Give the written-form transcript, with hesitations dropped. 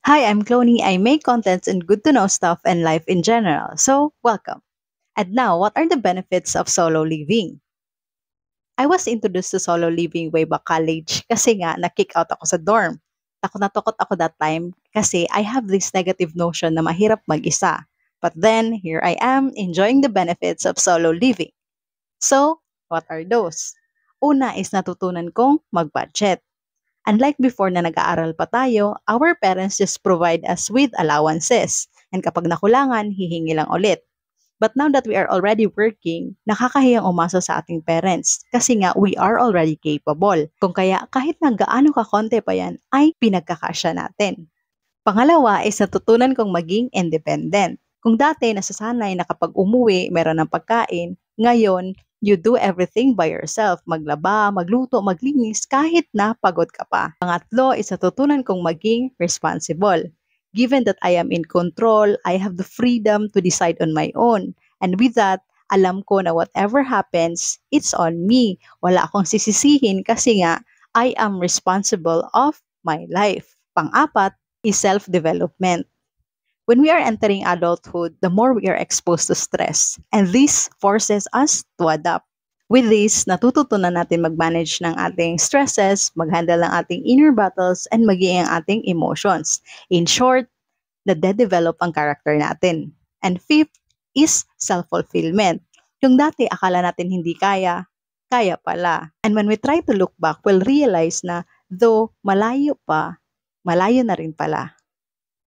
Hi, I'm Cloney. I make contents and good to know stuff and life in general. So, welcome. And now, what are the benefits of solo living? I was introduced to solo living way back college kasi nga na-kick out ako sa dorm. Takot na takot ako that time kasi I have this negative notion na mahirap mag-isa. But then, here I am enjoying the benefits of solo living. So, what are those? Una is natutunan kong mag-budget. Unlike before na nag-aaral pa tayo, our parents just provide us with allowances. And kapag nakulangan, hihingi lang ulit. But now that we are already working, nakakahiyang umasa sa ating parents kasi nga we are already capable. Kung kaya kahit na gaano kakonte pa yan, ay pinagkakasya natin. Pangalawa is natutunan kong maging independent. Kung dati nasasanay na kapag umuwi, meron ng pagkain, ngayon, you do everything by yourself. Maglaba, magluto, maglinis, kahit na pagod ka pa. Pangatlo is natutunan kong maging responsible. Given that I am in control, I have the freedom to decide on my own. And with that, alam ko na whatever happens, it's on me. Wala akong sisisihin kasi nga, I am responsible of my life. Pang-apat, is self-development. When we are entering adulthood, the more we are exposed to stress, and this forces us to adapt. With this, natututunan natin mag-manage ng ating stresses, mag-handle ng ating inner battles, and maging ang ating emotions. In short, nade-develop ang character natin. And fifth is self-fulfillment. Yung dati akala natin hindi kaya, kaya pala. And when we try to look back, we'll realize na though malayo pa, malayo na rin pala.